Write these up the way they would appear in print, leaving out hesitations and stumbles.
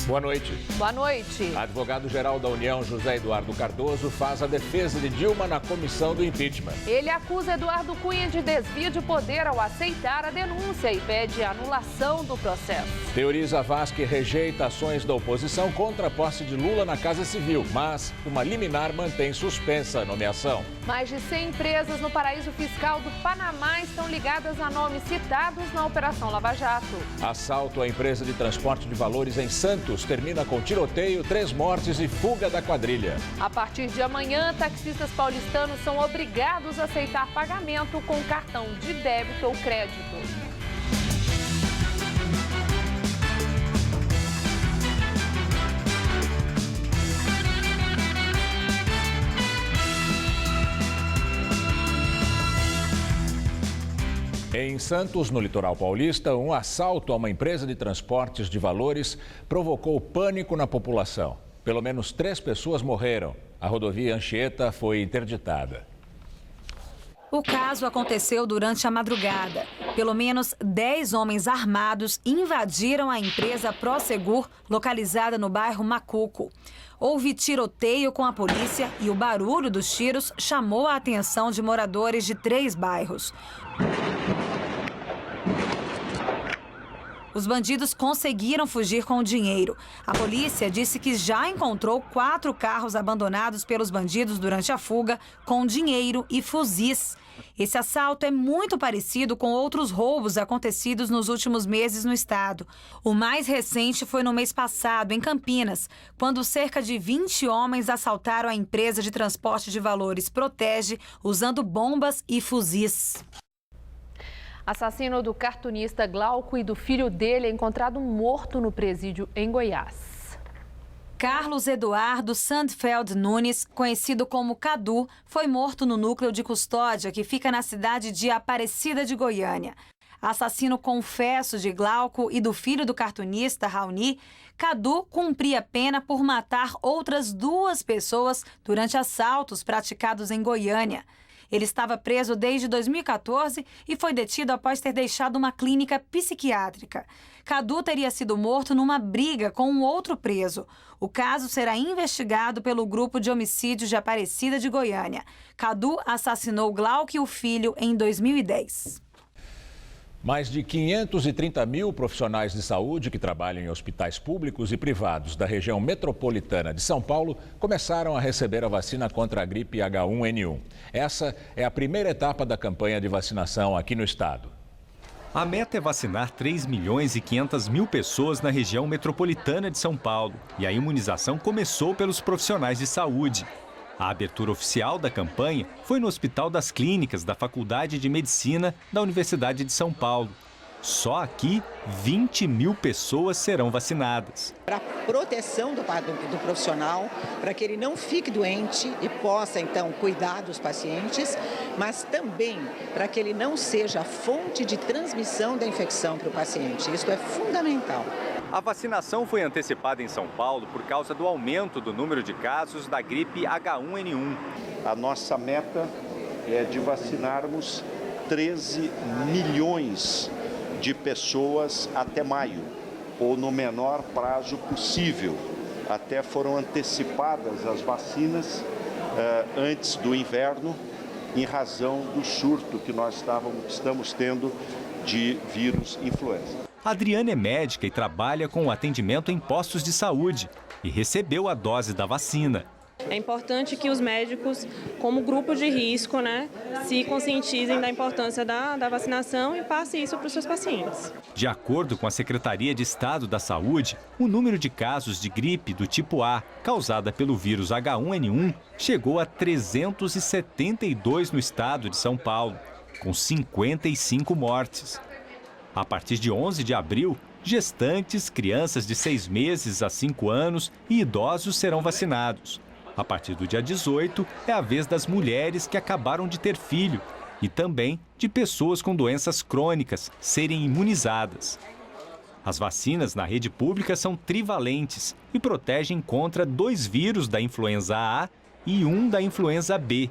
Boa noite. Boa noite. Advogado-geral da União, José Eduardo Cardoso, faz a defesa de Dilma na comissão do impeachment. Ele acusa Eduardo Cunha de desvio de poder ao aceitar a denúncia e pede a anulação do processo. Teoriza Vaz que rejeita ações da oposição contra a posse de Lula na Casa Civil, mas uma liminar mantém suspensa a nomeação. Mais de 100 empresas no paraíso fiscal do Panamá estão ligadas a nomes citados na Operação Lava Jato. Assalto à empresa de transporte de valores em Santos termina com tiroteio, 3 mortes e fuga da quadrilha. A partir de amanhã, taxistas paulistanos são obrigados a aceitar pagamento com cartão de débito ou crédito. Em Santos, no litoral paulista, um assalto a uma empresa de transportes de valores provocou pânico na população. Pelo menos 3 pessoas morreram. A rodovia Anchieta foi interditada. O caso aconteceu durante a madrugada. Pelo menos 10 homens armados invadiram a empresa Prosegur, localizada no bairro Macuco. Houve tiroteio com a polícia e o barulho dos tiros chamou a atenção de moradores de 3 bairros. Os bandidos conseguiram fugir com o dinheiro. A polícia disse que já encontrou 4 carros abandonados pelos bandidos durante a fuga, com dinheiro e fuzis. Esse assalto é muito parecido com outros roubos acontecidos nos últimos meses no estado. O mais recente foi no mês passado, em Campinas, quando cerca de 20 homens assaltaram a empresa de transporte de valores Protege, usando bombas e fuzis. Assassino do cartunista Glauco e do filho dele é encontrado morto no presídio em Goiás. Carlos Eduardo Sandfeld Nunes, conhecido como Cadu, foi morto no núcleo de custódia que fica na cidade de Aparecida de Goiânia. Assassino confesso de Glauco e do filho do cartunista, Raoni, Cadu cumpria pena por matar outras 2 pessoas durante assaltos praticados em Goiânia. Ele estava preso desde 2014 e foi detido após ter deixado uma clínica psiquiátrica. Cadu teria sido morto numa briga com um outro preso. O caso será investigado pelo Grupo de Homicídios de Aparecida de Goiânia. Cadu assassinou Glauco e o filho em 2010. Mais de 530 mil profissionais de saúde que trabalham em hospitais públicos e privados da região metropolitana de São Paulo começaram a receber a vacina contra a gripe H1N1. Essa é a primeira etapa da campanha de vacinação aqui no estado. A meta é vacinar 3.500.000 pessoas na região metropolitana de São Paulo. E a imunização começou pelos profissionais de saúde. A abertura oficial da campanha foi no Hospital das Clínicas da Faculdade de Medicina da Universidade de São Paulo. Só aqui, 20 mil pessoas serão vacinadas. Para a proteção do profissional, para que ele não fique doente e possa, então, cuidar dos pacientes, mas também para que ele não seja fonte de transmissão da infecção para o paciente. Isso é fundamental. A vacinação foi antecipada em São Paulo por causa do aumento do número de casos da gripe H1N1. A nossa meta é de vacinarmos 13 milhões de pessoas até maio, ou no menor prazo possível. Até foram antecipadas as vacinas antes do inverno, em razão do surto que nós estamos tendo de vírus influenza. A Adriana é médica e trabalha com o atendimento em postos de saúde e recebeu a dose da vacina. É importante que os médicos, como grupo de risco, se conscientizem da importância da vacinação e passem isso para os seus pacientes. De acordo com a Secretaria de Estado da Saúde, o número de casos de gripe do tipo A, causada pelo vírus H1N1, chegou a 372 no estado de São Paulo, com 55 mortes. A partir de 11 de abril, gestantes, crianças de 6 meses a 5 anos e idosos serão vacinados. A partir do dia 18, é a vez das mulheres que acabaram de ter filho e também de pessoas com doenças crônicas serem imunizadas. As vacinas na rede pública são trivalentes e protegem contra 2 vírus da influenza A e 1 da influenza B,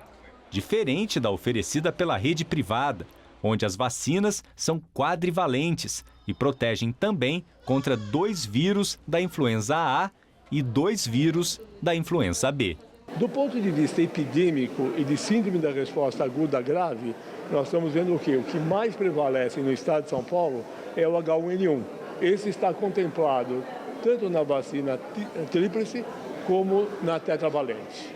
diferente da oferecida pela rede privada, onde as vacinas são quadrivalentes e protegem também contra 2 vírus da influenza A e 2 vírus da influenza B. Do ponto de vista epidêmico e de síndrome da resposta aguda grave, nós estamos vendo o quê? O que mais prevalece no estado de São Paulo é o H1N1. Esse está contemplado tanto na vacina tríplice como na tetravalente.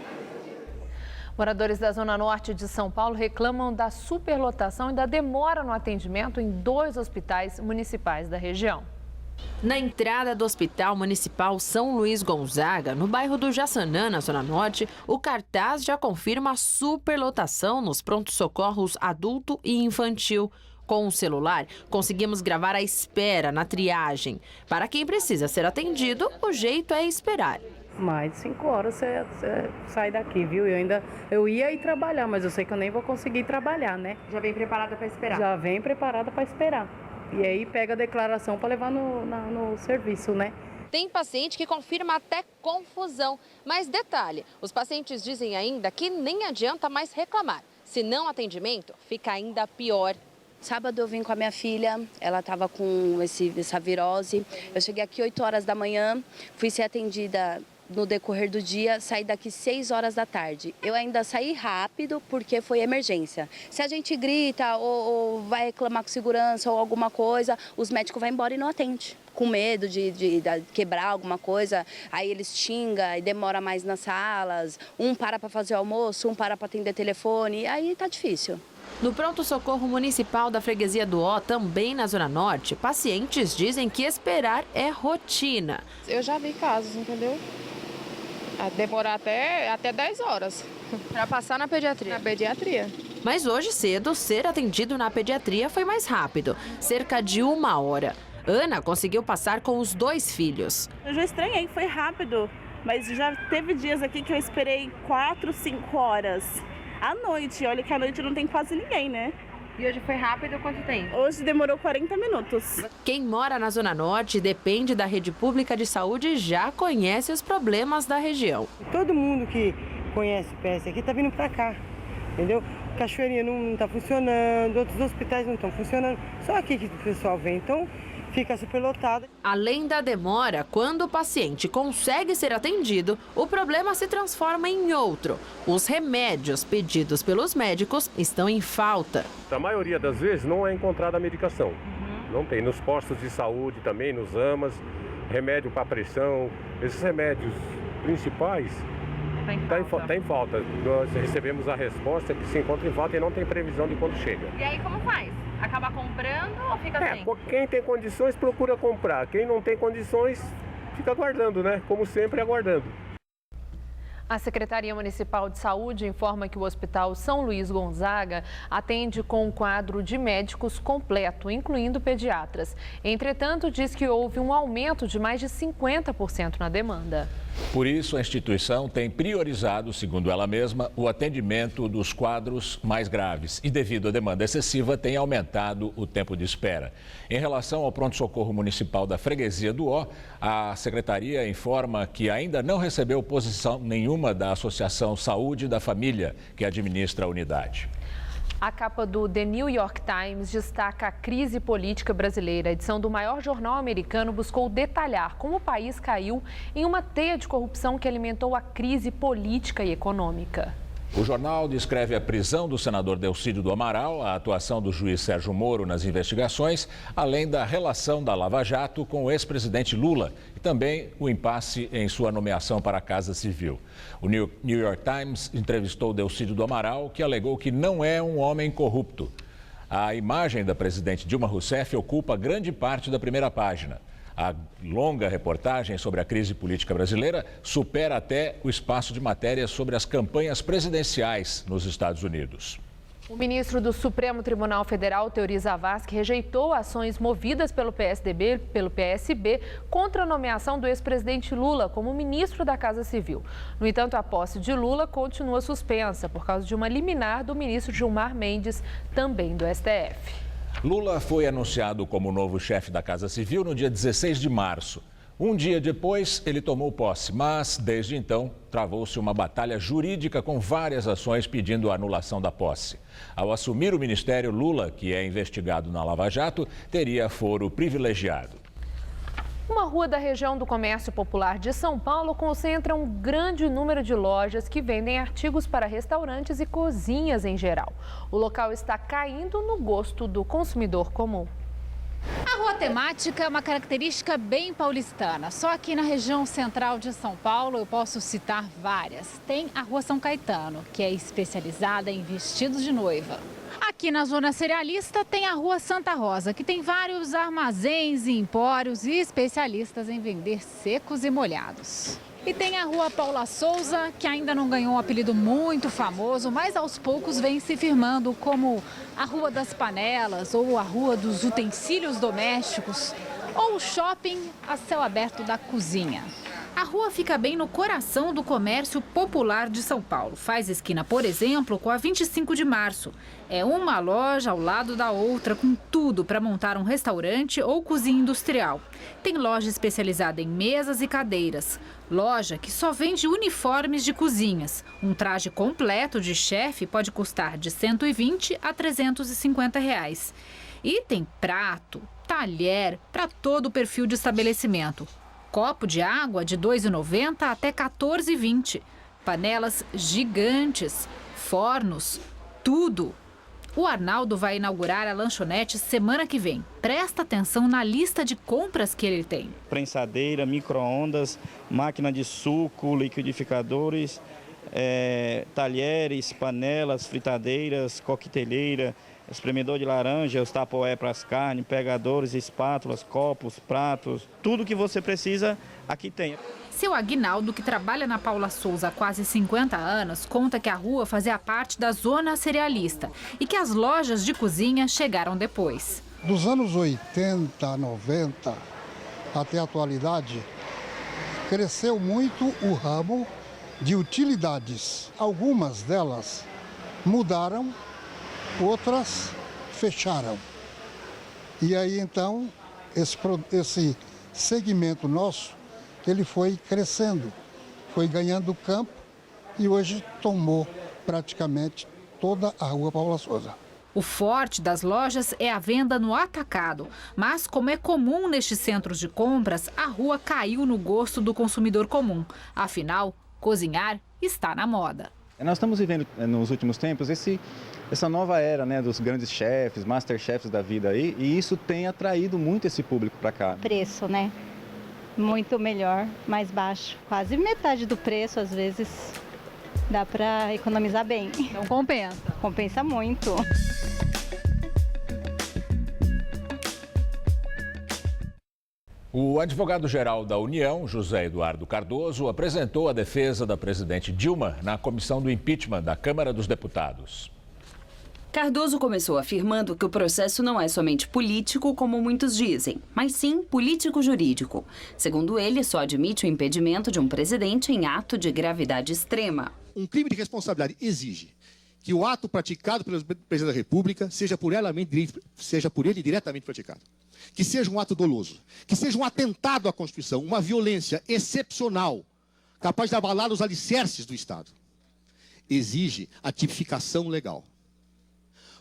Moradores da Zona Norte de São Paulo reclamam da superlotação e da demora no atendimento em 2 hospitais municipais da região. Na entrada do Hospital Municipal São Luís Gonzaga, no bairro do Jaçanã, na Zona Norte, o cartaz já confirma a superlotação nos prontos-socorros adulto e infantil. Com o celular, conseguimos gravar a espera na triagem. Para quem precisa ser atendido, o jeito é esperar. Mais de 5 horas você sai daqui, viu? Eu ia ir trabalhar, mas eu sei que eu nem vou conseguir trabalhar, né? Já vem preparada para esperar? Já vem preparada para esperar. E aí pega a declaração para levar no serviço, né? Tem paciente que confirma até confusão. Mas detalhe, os pacientes dizem ainda que nem adianta mais reclamar. Se não atendimento, fica ainda pior. Sábado eu vim com a minha filha, ela estava com essa virose. Eu cheguei aqui 8 horas da manhã, fui ser atendida no decorrer do dia, saí daqui 6 horas da tarde. Eu ainda saí rápido porque foi emergência. Se a gente grita ou vai reclamar com segurança ou alguma coisa, os médicos vão embora e não atendem. Com medo de quebrar alguma coisa, aí eles xingam e demora mais nas salas. Um para fazer o almoço, um para atender telefone, aí tá difícil. No pronto-socorro municipal da Freguesia do Ó, também na Zona Norte, pacientes dizem que esperar é rotina. Eu já vi casos, entendeu? Demorar até 10 horas. Para passar na pediatria? Na pediatria. Mas hoje cedo, ser atendido na pediatria foi mais rápido, cerca de 1 hora. Ana conseguiu passar com os 2 filhos. Eu já estranhei, foi rápido, mas já teve dias aqui que eu esperei 4, 5 horas. À noite, olha que à noite não tem quase ninguém, né? E hoje foi rápido, quanto tempo? Hoje demorou 40 minutos. Quem mora na Zona Norte e depende da rede pública de saúde já conhece os problemas da região. Todo mundo que conhece o PS aqui está vindo para cá, entendeu? Cachoeirinha não está funcionando, outros hospitais não estão funcionando, só aqui que o pessoal vem, então fica superlotado. Além da demora, quando o paciente consegue ser atendido, o problema se transforma em outro. Os remédios pedidos pelos médicos estão em falta. A maioria das vezes não é encontrada a medicação. Não tem. Nos postos de saúde também, nos AMAs, remédio para pressão, esses remédios principais está em falta. Nós recebemos a resposta que se encontra em falta e não tem previsão de quando chega. E aí como faz? Acaba comprando ou fica sem? Quem tem condições procura comprar. Quem não tem condições fica aguardando, né? Como sempre, aguardando. A Secretaria Municipal de Saúde informa que o Hospital São Luís Gonzaga atende com um quadro de médicos completo, incluindo pediatras. Entretanto, diz que houve um aumento de mais de 50% na demanda. Por isso, a instituição tem priorizado, segundo ela mesma, o atendimento dos quadros mais graves e, devido à demanda excessiva, tem aumentado o tempo de espera. Em relação ao pronto-socorro municipal da Freguesia do Ó, a Secretaria informa que ainda não recebeu posição nenhuma da Associação Saúde da Família, que administra a unidade. A capa do The New York Times destaca a crise política brasileira. A edição do maior jornal americano buscou detalhar como o país caiu em uma teia de corrupção que alimentou a crise política e econômica. O jornal descreve a prisão do senador Delcídio do Amaral, a atuação do juiz Sérgio Moro nas investigações, além da relação da Lava Jato com o ex-presidente Lula e também o impasse em sua nomeação para a Casa Civil. O New York Times entrevistou Delcídio do Amaral, que alegou que não é um homem corrupto. A imagem da presidente Dilma Rousseff ocupa grande parte da primeira página. A longa reportagem sobre a crise política brasileira supera até o espaço de matérias sobre as campanhas presidenciais nos Estados Unidos. O ministro do Supremo Tribunal Federal, Teori Zavascki, rejeitou ações movidas pelo PSDB e pelo PSB contra a nomeação do ex-presidente Lula como ministro da Casa Civil. No entanto, a posse de Lula continua suspensa por causa de uma liminar do ministro Gilmar Mendes, também do STF. Lula foi anunciado como novo chefe da Casa Civil no dia 16 de março. Um dia depois, ele tomou posse, mas desde então travou-se uma batalha jurídica com várias ações pedindo a anulação da posse. Ao assumir o ministério, Lula, que é investigado na Lava Jato, teria foro privilegiado. Uma rua da região do Comércio Popular de São Paulo concentra um grande número de lojas que vendem artigos para restaurantes e cozinhas em geral. O local está caindo no gosto do consumidor comum. A rua temática é uma característica bem paulistana. Só aqui na região central de São Paulo eu posso citar várias. Tem a Rua São Caetano, que é especializada em vestidos de noiva. Aqui na zona cerealista tem a Rua Santa Rosa, que tem vários armazéns e empórios e especialistas em vender secos e molhados. E tem a Rua Paula Souza, que ainda não ganhou um apelido muito famoso, mas aos poucos vem se firmando como a Rua das Panelas ou a Rua dos Utensílios Domésticos ou o shopping a céu aberto da cozinha. A rua fica bem no coração do comércio popular de São Paulo. Faz esquina, por exemplo, com a 25 de março. É uma loja ao lado da outra, com tudo para montar um restaurante ou cozinha industrial. Tem loja especializada em mesas e cadeiras. Loja que só vende uniformes de cozinhas. Um traje completo de chefe pode custar de R$ 120 a R$ 350. E tem prato, talher para todo o perfil de estabelecimento. Copo de água de R$ 2,90 até R$ 14,20. Panelas gigantes, fornos, tudo. O Arnaldo vai inaugurar a lanchonete semana que vem. Presta atenção na lista de compras que ele tem. Prensadeira, micro-ondas, máquina de suco, liquidificadores, talheres, panelas, fritadeiras, coqueteleira, espremedor de laranja, os tapoé para as carnes, pegadores, espátulas, copos, pratos, tudo que você precisa aqui tem. Seu Aguinaldo, que trabalha na Paula Souza há quase 50 anos, conta que a rua fazia parte da zona cerealista e que as lojas de cozinha chegaram depois. Dos anos 80, 90 até a atualidade, cresceu muito o ramo de utilidades. Algumas delas mudaram, outras fecharam. E aí então esse segmento nosso, ele foi crescendo, foi ganhando campo e hoje tomou praticamente toda a Rua Paula Souza. O forte das lojas é a venda no atacado, mas como é comum nestes centros de compras, a rua caiu no gosto do consumidor comum. Afinal, cozinhar está na moda. Nós estamos vivendo nos últimos tempos essa nova era, né, dos grandes chefes, masterchefs da vida aí, e isso tem atraído muito esse público para cá. Preço, né? Muito melhor, mais baixo. Quase metade do preço, às vezes, dá para economizar bem. Então compensa. Compensa muito. O advogado-geral da União, José Eduardo Cardoso, apresentou a defesa da presidente Dilma na comissão do impeachment da Câmara dos Deputados. Cardoso começou afirmando que o processo não é somente político, como muitos dizem, mas sim político-jurídico. Segundo ele, só admite o impedimento de um presidente em ato de gravidade extrema. Um crime de responsabilidade exige que o ato praticado pelo presidente da República seja por ele diretamente praticado. Que seja um ato doloso, que seja um atentado à Constituição, uma violência excepcional, capaz de abalar os alicerces do Estado. Exige a tipificação legal.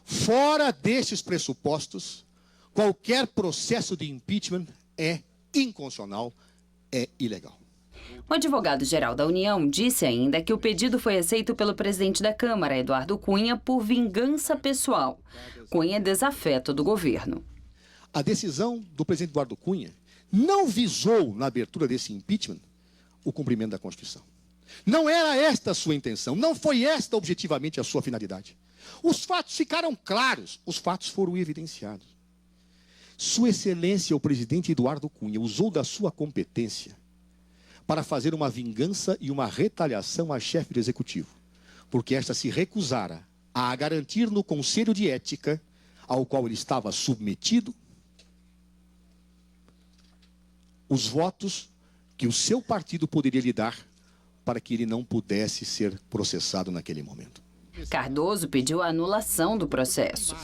Fora destes pressupostos, qualquer processo de impeachment é inconstitucional, é ilegal. O advogado-geral da União disse ainda que o pedido foi aceito pelo presidente da Câmara, Eduardo Cunha, por vingança pessoal. Cunha é desafeto do governo. A decisão do presidente Eduardo Cunha não visou, na abertura desse impeachment, o cumprimento da Constituição. Não era esta a sua intenção, não foi esta objetivamente a sua finalidade. Os fatos ficaram claros, os fatos foram evidenciados. Sua Excelência, o presidente Eduardo Cunha, usou da sua competência para fazer uma vingança e uma retaliação à chefe do Executivo, porque esta se recusara a garantir no Conselho de Ética, ao qual ele estava submetido, os votos que o seu partido poderia lhe dar para que ele não pudesse ser processado naquele momento. Cardoso pediu a anulação do processo.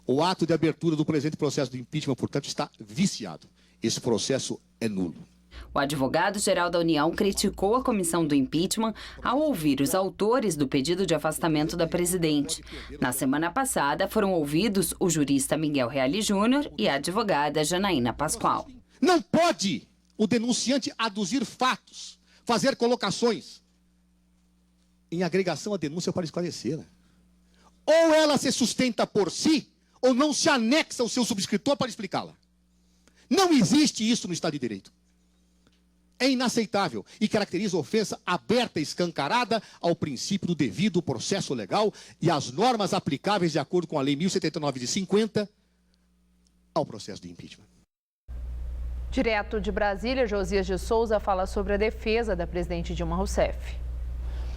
O ato de abertura do presente processo de impeachment, portanto, está viciado. Esse processo é nulo. O advogado-geral da União criticou a comissão do impeachment ao ouvir os autores do pedido de afastamento da presidente. Na semana passada, foram ouvidos o jurista Miguel Reale Júnior e a advogada Janaína Pascoal. Não pode o denunciante aduzir fatos, fazer colocações em agregação à denúncia para esclarecê-la. Ou ela se sustenta por si, ou não se anexa ao seu subscritor para explicá-la. Não existe isso no Estado de Direito. É inaceitável e caracteriza ofensa aberta e escancarada ao princípio do devido processo legal e às normas aplicáveis de acordo com a Lei 1079 de 50 ao processo de impeachment. Direto de Brasília, Josias de Souza fala sobre a defesa da presidente Dilma Rousseff.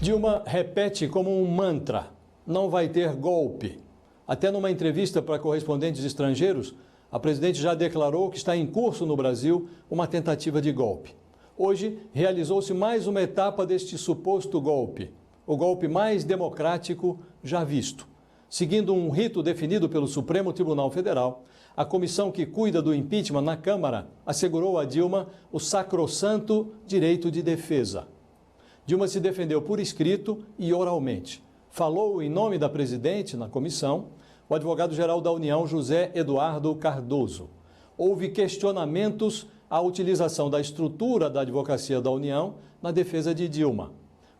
Dilma repete como um mantra: não vai ter golpe. Até numa entrevista para correspondentes estrangeiros, a presidente já declarou que está em curso no Brasil uma tentativa de golpe. Hoje, realizou-se mais uma etapa deste suposto golpe, o golpe mais democrático já visto. Seguindo um rito definido pelo Supremo Tribunal Federal, a comissão que cuida do impeachment na Câmara assegurou a Dilma o sacrossanto direito de defesa. Dilma se defendeu por escrito e oralmente. Falou em nome da presidente na comissão o advogado-geral da União, José Eduardo Cardoso. Houve questionamentos à utilização da estrutura da advocacia da União na defesa de Dilma.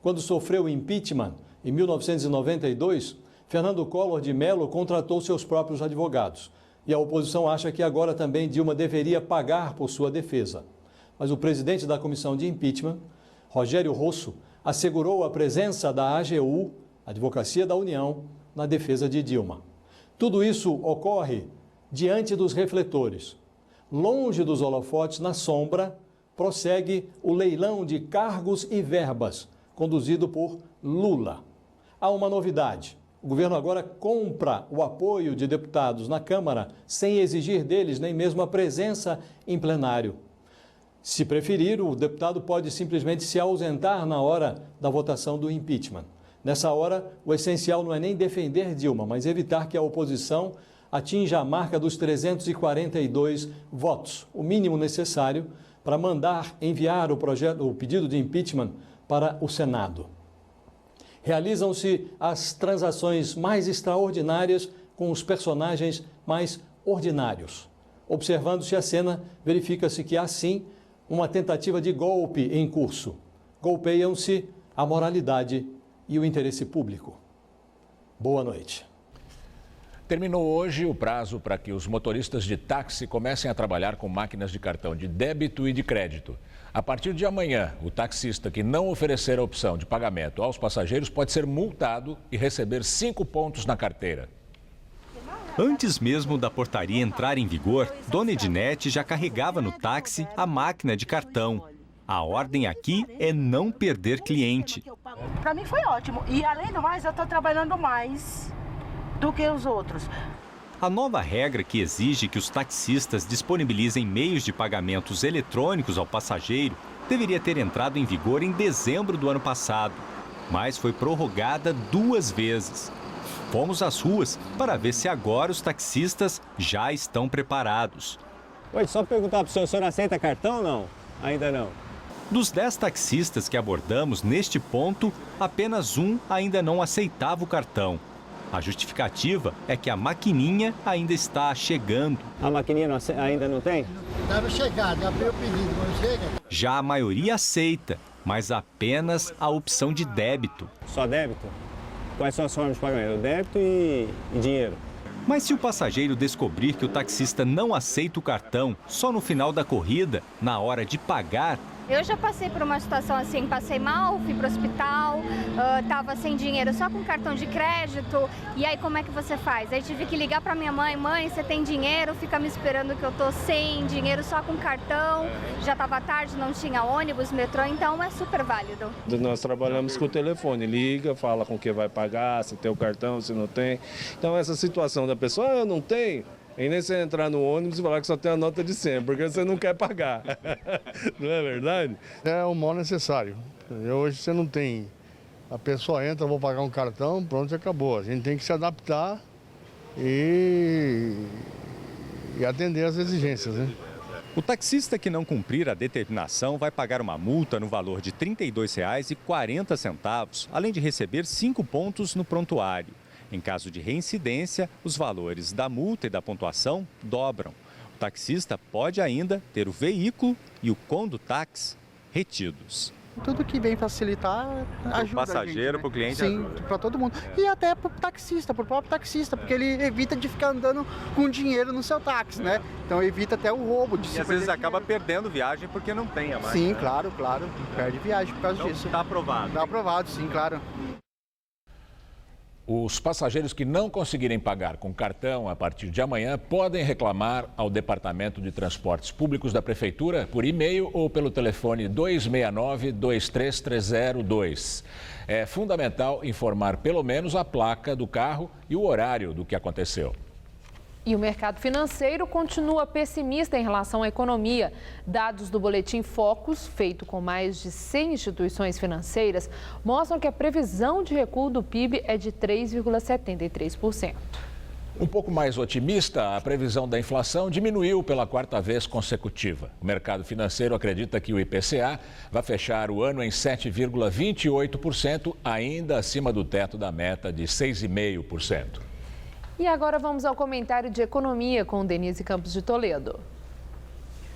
Quando sofreu o impeachment, em 1992, Fernando Collor de Mello contratou seus próprios advogados. E a oposição acha que agora também Dilma deveria pagar por sua defesa. Mas o presidente da comissão de impeachment, Rogério Rosso, assegurou a presença da AGU, Advocacia da União, na defesa de Dilma. Tudo isso ocorre diante dos refletores. Longe dos holofotes, na sombra, prossegue o leilão de cargos e verbas, conduzido por Lula. Há uma novidade. O governo agora compra o apoio de deputados na Câmara sem exigir deles nem mesmo a presença em plenário. Se preferir, o deputado pode simplesmente se ausentar na hora da votação do impeachment. Nessa hora, o essencial não é nem defender Dilma, mas evitar que a oposição atinja a marca dos 342 votos, o mínimo necessário para mandar enviar o pedido de impeachment para o Senado. Realizam-se as transações mais extraordinárias com os personagens mais ordinários. Observando-se a cena, verifica-se que há sim uma tentativa de golpe em curso. Golpeiam-se a moralidade e o interesse público. Boa noite. Terminou hoje o prazo para que os motoristas de táxi comecem a trabalhar com máquinas de cartão de débito e de crédito. A partir de amanhã, o taxista que não oferecer a opção de pagamento aos passageiros pode ser multado e receber 5 pontos na carteira. Antes mesmo da portaria entrar em vigor, Dona Ednete já carregava no táxi a máquina de cartão. A ordem aqui é não perder cliente. Para mim foi ótimo. E além do mais, eu estou trabalhando mais do que os outros. A nova regra que exige que os taxistas disponibilizem meios de pagamentos eletrônicos ao passageiro deveria ter entrado em vigor em dezembro do ano passado, mas foi prorrogada 2 vezes. Fomos às ruas para ver se agora os taxistas já estão preparados. Oi, só perguntar para o senhor aceita cartão ou não? Ainda não. Dos 10 taxistas que abordamos neste ponto, apenas um ainda não aceitava o cartão. A justificativa é que a maquininha ainda está chegando. A maquininha ainda não tem? Estava chegando, abriu o pedido, não chega? Já a maioria aceita, mas apenas a opção de débito. Só débito? Quais são as formas de pagamento? Débito e dinheiro. Mas se o passageiro descobrir que o taxista não aceita o cartão só no final da corrida, na hora de pagar... Eu já passei por uma situação assim, passei mal, fui para o hospital, estava sem dinheiro, só com cartão de crédito, e aí como é que você faz? Aí tive que ligar para minha mãe, você tem dinheiro? Fica me esperando que eu tô sem dinheiro, só com cartão, já estava tarde, não tinha ônibus, metrô, então é super válido. Nós trabalhamos com o telefone, liga, fala com quem vai pagar, se tem o cartão, se não tem. Então essa situação da pessoa, eu não tenho. E nem você entrar no ônibus e falar que só tem a nota de 100, porque você não quer pagar. Não é verdade? É o mal necessário. Hoje você não tem. A pessoa entra, vou pagar um cartão, pronto, acabou. A gente tem que se adaptar e atender às exigências, né? O taxista que não cumprir a determinação vai pagar uma multa no valor de R$ 32,40, além de receber 5 pontos no prontuário. Em caso de reincidência, os valores da multa e da pontuação dobram. O taxista pode ainda ter o veículo e o condutáxi retidos. Tudo que vem facilitar ajuda. Para o passageiro, para o cliente? Sim, para todo mundo. E até para o taxista, para o próprio taxista, porque ele evita de ficar andando com dinheiro no seu táxi, né? Então evita até o roubo. E às vezes acaba perdendo viagem porque não tem a mais. Sim, claro. Perde viagem por causa disso. Está aprovado. Está aprovado, sim, claro. Os passageiros que não conseguirem pagar com cartão a partir de amanhã podem reclamar ao Departamento de Transportes Públicos da Prefeitura por e-mail ou pelo telefone 269-23302. É fundamental informar pelo menos a placa do carro e o horário do que aconteceu. E o mercado financeiro continua pessimista em relação à economia. Dados do boletim Focus, feito com mais de 100 instituições financeiras, mostram que a previsão de recuo do PIB é de 3,73%. Um pouco mais otimista, a previsão da inflação diminuiu pela 4ª vez consecutiva. O mercado financeiro acredita que o IPCA vai fechar o ano em 7,28%, ainda acima do teto da meta de 6,5%. E agora vamos ao comentário de economia com Denise Campos de Toledo.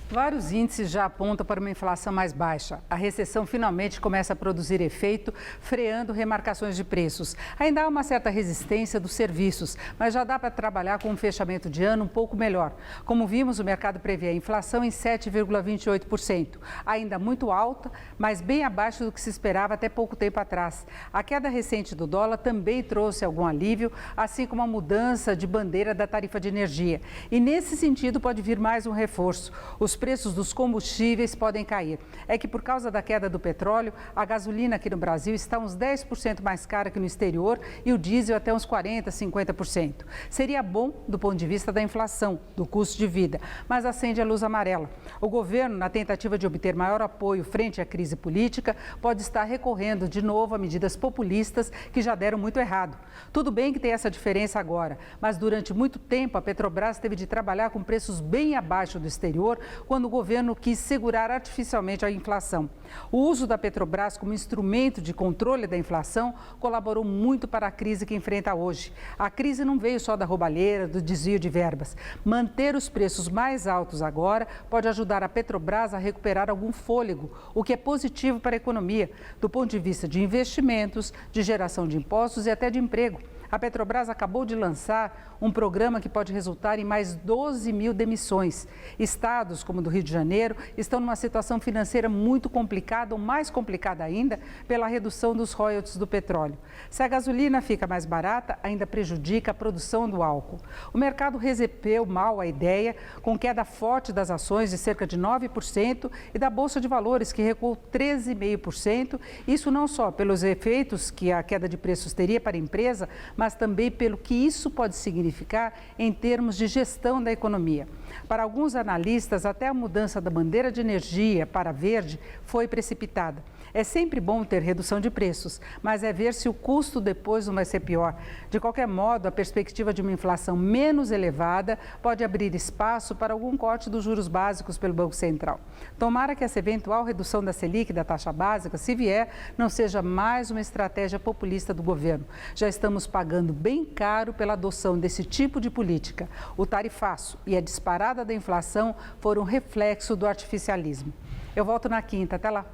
Vários índices já apontam para uma inflação mais baixa. A recessão finalmente começa a produzir efeito, freando remarcações de preços. Ainda há uma certa resistência dos serviços, mas já dá para trabalhar com um fechamento de ano um pouco melhor. Como vimos, o mercado prevê a inflação em 7,28%. Ainda muito alta, mas bem abaixo do que se esperava até pouco tempo atrás. A queda recente do dólar também trouxe algum alívio, assim como a mudança de bandeira da tarifa de energia. E nesse sentido pode vir mais um reforço. Os preços dos combustíveis podem cair. É que por causa da queda do petróleo, a gasolina aqui no Brasil está uns 10% mais cara que no exterior e o diesel até uns 40%, 50%. Seria bom do ponto de vista da inflação, do custo de vida, mas acende a luz amarela. O governo, na tentativa de obter maior apoio frente à crise política, pode estar recorrendo de novo a medidas populistas que já deram muito errado. Tudo bem que tem essa diferença agora, mas durante muito tempo a Petrobras teve de trabalhar com preços bem abaixo do exterior, quando o governo quis segurar artificialmente a inflação. O uso da Petrobras como instrumento de controle da inflação colaborou muito para a crise que enfrenta hoje. A crise não veio só da roubalheira, do desvio de verbas. Manter os preços mais altos agora pode ajudar a Petrobras a recuperar algum fôlego, o que é positivo para a economia, do ponto de vista de investimentos, de geração de impostos e até de emprego. A Petrobras acabou de lançar um programa que pode resultar em mais 12 mil demissões. Estados como o do Rio de Janeiro estão numa situação financeira muito complicada, ou mais complicada ainda, pela redução dos royalties do petróleo. Se a gasolina fica mais barata, ainda prejudica a produção do álcool. O mercado recebeu mal a ideia, com queda forte das ações de cerca de 9% e da Bolsa de Valores, que recuou 13,5%. Isso não só pelos efeitos que a queda de preços teria para a empresa, mas também pelo que isso pode significar em termos de gestão da economia. Para alguns analistas, até a mudança da bandeira de energia para verde foi precipitada. É sempre bom ter redução de preços, mas é ver se o custo depois não vai ser pior. De qualquer modo, a perspectiva de uma inflação menos elevada pode abrir espaço para algum corte dos juros básicos pelo Banco Central. Tomara que essa eventual redução da Selic, da taxa básica, se vier, não seja mais uma estratégia populista do governo. Já estamos pagando bem caro pela adoção desse tipo de política. O tarifaço e a disparada da inflação foram reflexo do artificialismo. Eu volto na quinta. Até lá.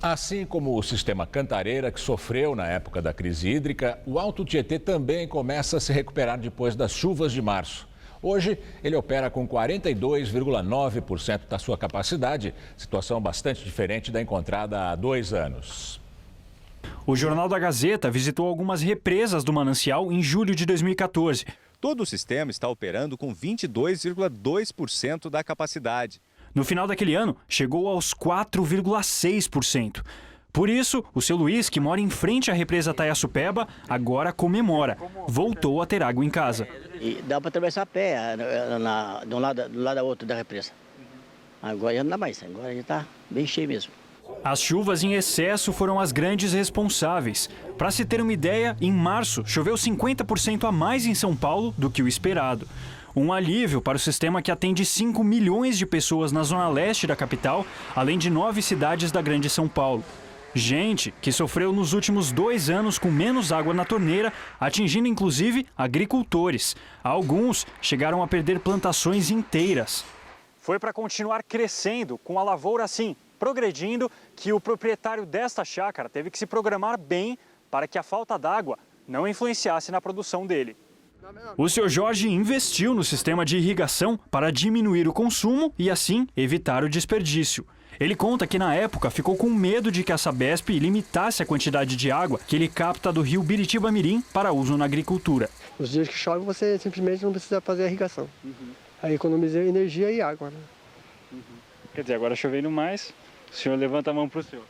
Assim como o sistema Cantareira, que sofreu na época da crise hídrica, o Alto Tietê também começa a se recuperar depois das chuvas de março. Hoje, ele opera com 42,9% da sua capacidade, situação bastante diferente da encontrada há 2 anos. O Jornal da Gazeta visitou algumas represas do manancial em julho de 2014. Todo o sistema está operando com 22,2% da capacidade. No final daquele ano, chegou aos 4,6%. Por isso, o seu Luiz, que mora em frente à represa Taiaçupeba, agora comemora. Voltou a ter água em casa. E dá para atravessar a pé de um lado ao outro da represa. Agora já não dá mais, agora já está bem cheio mesmo. As chuvas em excesso foram as grandes responsáveis. Para se ter uma ideia, em março choveu 50% a mais em São Paulo do que o esperado. Um alívio para o sistema que atende 5 milhões de pessoas na zona leste da capital, além de 9 cidades da Grande São Paulo. Gente que sofreu nos últimos 2 anos com menos água na torneira, atingindo inclusive agricultores. Alguns chegaram a perder plantações inteiras. Foi para continuar crescendo com a lavoura assim, progredindo, que o proprietário desta chácara teve que se programar bem para que a falta d'água não influenciasse na produção dele. O Sr. Jorge investiu no sistema de irrigação para diminuir o consumo e assim evitar o desperdício. Ele conta que na época ficou com medo de que a Sabesp limitasse a quantidade de água que ele capta do rio Biritiba-Mirim para uso na agricultura. Nos dias que chove você simplesmente não precisa fazer a irrigação. Aí economiza energia e água. Né? Quer dizer, agora chovendo mais, o senhor levanta a mão para o senhor.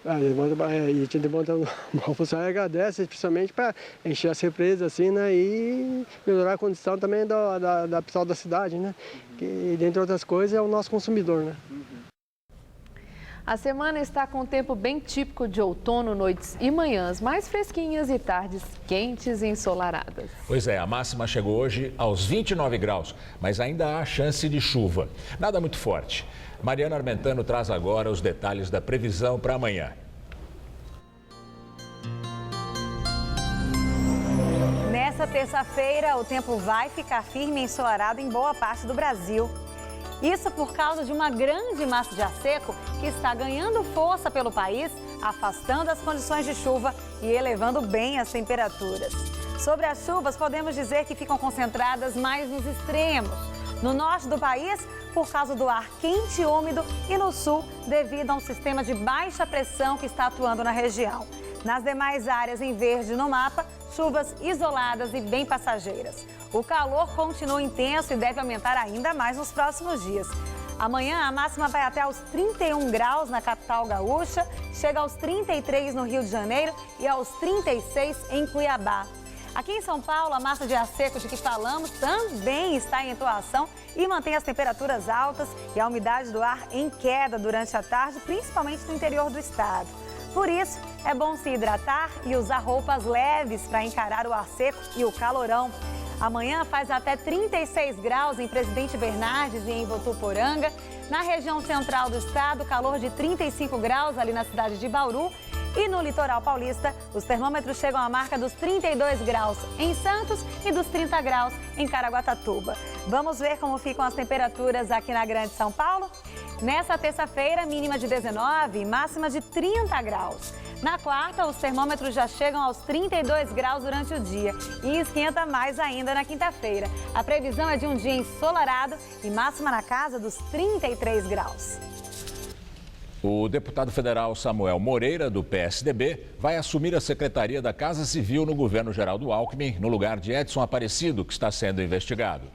E te levanta a mão para o senhor e agradece, especialmente para encher as represas assim, né? E melhorar a condição também da pessoal da cidade, né? Que, dentre outras coisas, é o nosso consumidor, né? A semana está com um tempo bem típico de outono, noites e manhãs mais fresquinhas e tardes quentes e ensolaradas. Pois é, a máxima chegou hoje aos 29 graus, mas ainda há chance de chuva. Nada muito forte. Mariana Armentano traz agora os detalhes da previsão para amanhã. Nessa terça-feira, o tempo vai ficar firme e ensolarado em boa parte do Brasil. Isso por causa de uma grande massa de ar seco que está ganhando força pelo país, afastando as condições de chuva e elevando bem as temperaturas. Sobre as chuvas, podemos dizer que ficam concentradas mais nos extremos. No norte do país, por causa do ar quente e úmido, e no sul, devido a um sistema de baixa pressão que está atuando na região. Nas demais áreas em verde no mapa, chuvas isoladas e bem passageiras. O calor continua intenso e deve aumentar ainda mais nos próximos dias. Amanhã a máxima vai até aos 31 graus na capital gaúcha, chega aos 33 no Rio de Janeiro e aos 36 em Cuiabá. Aqui em São Paulo, a massa de ar seco de que falamos também está em atuação e mantém as temperaturas altas e a umidade do ar em queda durante a tarde, principalmente no interior do estado. Por isso, é bom se hidratar e usar roupas leves para encarar o ar seco e o calorão. Amanhã faz até 36 graus em Presidente Bernardes e em Votuporanga. Na região central do estado, calor de 35 graus ali na cidade de Bauru. E no litoral paulista, os termômetros chegam à marca dos 32 graus em Santos e dos 30 graus em Caraguatatuba. Vamos ver como ficam as temperaturas aqui na Grande São Paulo? Nessa terça-feira, mínima de 19 e máxima de 30 graus. Na quarta, os termômetros já chegam aos 32 graus durante o dia e esquenta mais ainda na quinta-feira. A previsão é de um dia ensolarado e máxima na casa dos 33 graus. O deputado federal Samuel Moreira, do PSDB, vai assumir a Secretaria da Casa Civil no governo Geraldo Alckmin, no lugar de Edson Aparecido, que está sendo investigado.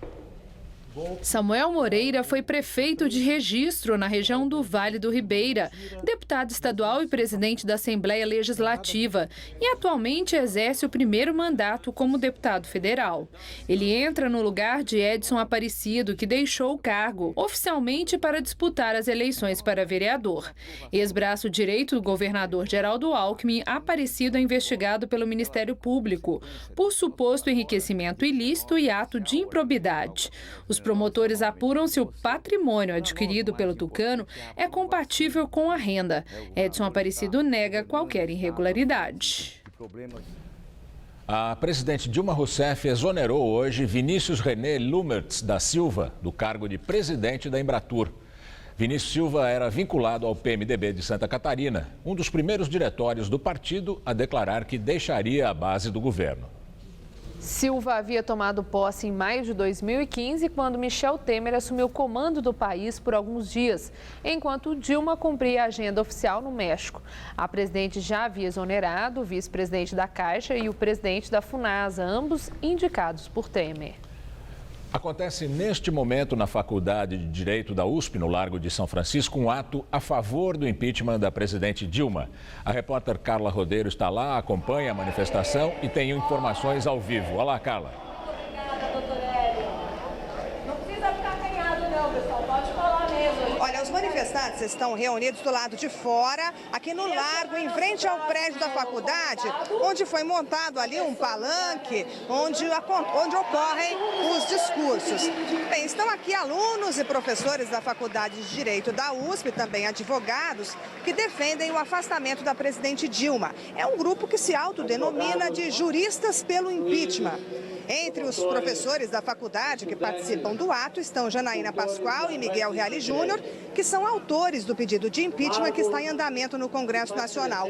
Samuel Moreira foi prefeito de Registro, na região do Vale do Ribeira, deputado estadual e presidente da Assembleia Legislativa e atualmente exerce o primeiro mandato como deputado federal. Ele entra no lugar de Edson Aparecido, que deixou o cargo oficialmente para disputar as eleições para vereador. Ex-braço direito do governador Geraldo Alckmin, Aparecido é investigado pelo Ministério Público por suposto enriquecimento ilícito e ato de improbidade. Os promotores apuram se o patrimônio adquirido pelo tucano é compatível com a renda. Edson Aparecido nega qualquer irregularidade. A presidente Dilma Rousseff exonerou hoje Vinícius René Lumertz da Silva do cargo de presidente da Embratur. Vinícius Silva era vinculado ao PMDB de Santa Catarina, um dos primeiros diretórios do partido a declarar que deixaria a base do governo. Silva havia tomado posse em maio de 2015, quando Michel Temer assumiu o comando do país por alguns dias, enquanto Dilma cumpria a agenda oficial no México. A presidente já havia exonerado o vice-presidente da Caixa e o presidente da Funasa, ambos indicados por Temer. Acontece neste momento na Faculdade de Direito da USP, no Largo de São Francisco, um ato a favor do impeachment da presidente Dilma. A repórter Carla Rodeiro está lá, acompanha a manifestação e tem informações ao vivo. Olá, Carla. Obrigada, doutor Hélio. Não precisa ficar acanhado não, pessoal. Pode falar mesmo. Olha, os manifestantes deputados estão reunidos do lado de fora, aqui no largo, em frente ao prédio da faculdade, onde foi montado ali um palanque, onde ocorrem os discursos. Bem, estão aqui alunos e professores da Faculdade de Direito da USP, também advogados, que defendem o afastamento da presidente Dilma. É um grupo que se autodenomina de juristas pelo impeachment. Entre os professores da faculdade que participam do ato estão Janaína Pascoal e Miguel Reale Júnior, que são autores do pedido de impeachment que está em andamento no Congresso Nacional.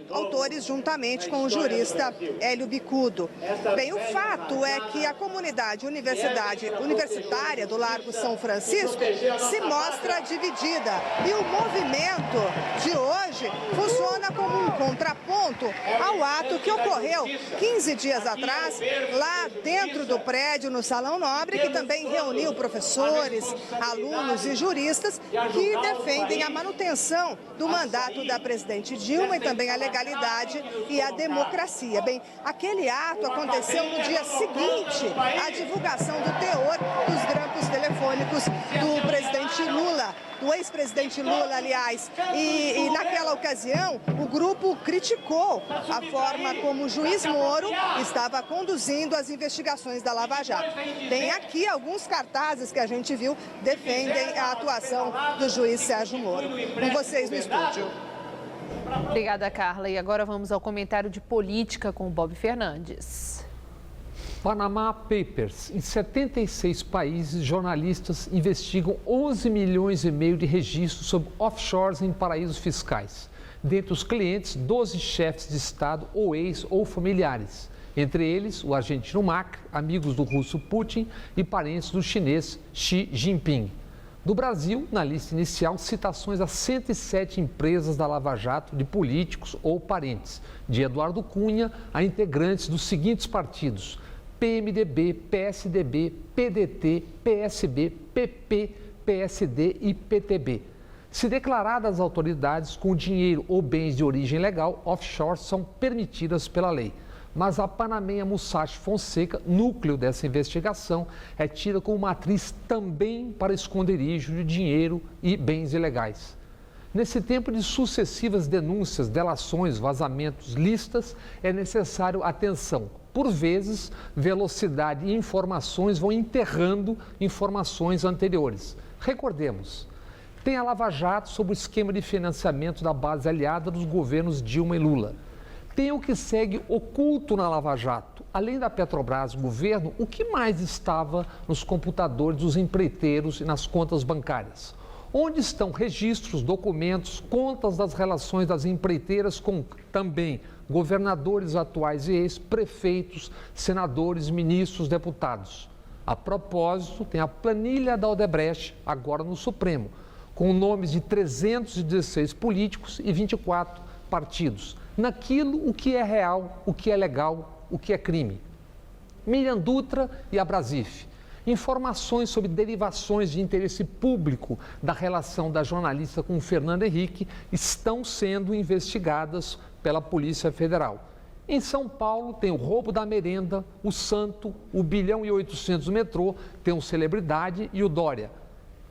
Autores juntamente com o jurista Hélio Bicudo. Bem, o fato é que a comunidade universitária do Largo São Francisco se mostra dividida. E o movimento de hoje funciona como um contraponto ao ato que ocorreu 15 dias atrás, lá dentro do prédio, no Salão Nobre, que também reuniu professores, alunos e juristas que defendem a manutenção do mandato da presidente Dilma e também a legalidade e a democracia. Bem, aquele ato aconteceu no dia seguinte à divulgação do teor dos grampos telefônicos do presidente Lula, do ex-presidente Lula, aliás. E naquela ocasião, o grupo criticou a forma como o juiz Moro estava conduzindo as investigações da Lava Jato. Tem aqui alguns cartazes que a gente viu defendem a atuação do juiz Sérgio Moro. Com vocês no estúdio. Obrigada, Carla. E agora vamos ao comentário de política com o Bob Fernandes. Panama Papers. Em 76 países, jornalistas investigam 11 milhões e meio de registros sobre offshores em paraísos fiscais. Dentre os clientes, 12 chefes de Estado ou ex ou familiares. Entre eles, o argentino Macri, amigos do russo Putin e parentes do chinês Xi Jinping. Do Brasil, na lista inicial, citações a 107 empresas da Lava Jato de políticos ou parentes, de Eduardo Cunha a integrantes dos seguintes partidos: PMDB, PSDB, PDT, PSB, PP, PSD e PTB. Se declaradas as autoridades com dinheiro ou bens de origem legal, offshore são permitidas pela lei. Mas a panameia Musashi Fonseca, núcleo dessa investigação, é tida como matriz também para esconderijo de dinheiro e bens ilegais. Nesse tempo de sucessivas denúncias, delações, vazamentos, listas, é necessário atenção. Por vezes, velocidade e informações vão enterrando informações anteriores. Recordemos, tem a Lava Jato sobre o esquema de financiamento da base aliada dos governos Dilma e Lula. Tem o que segue oculto na Lava Jato. Além da Petrobras, governo, o que mais estava nos computadores dos empreiteiros e nas contas bancárias? Onde estão registros, documentos, contas das relações das empreiteiras com também governadores atuais e ex-prefeitos, senadores, ministros, deputados? A propósito, tem a planilha da Odebrecht, agora no Supremo, com nomes de 316 políticos e 24 partidos. Naquilo o que é real, o que é legal, o que é crime. Miriam Dutra e a Brasif. Informações sobre derivações de interesse público da relação da jornalista com Fernando Henrique estão sendo investigadas pela Polícia Federal. Em São Paulo tem o roubo da merenda, o Santo, o 1,8 bilhão do metrô, tem o Celebridade e o Dória.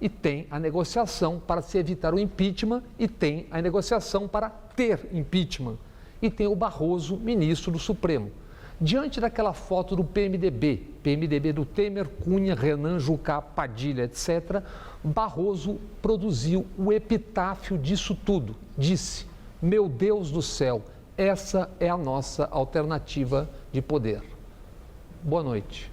E tem a negociação para se evitar o impeachment e tem a negociação para ter impeachment. E tem o Barroso, ministro do Supremo. Diante daquela foto do PMDB do Temer, Cunha, Renan, Jucá, Padilha, etc., Barroso produziu o epitáfio disso tudo. Disse: meu Deus do céu, essa é a nossa alternativa de poder. Boa noite.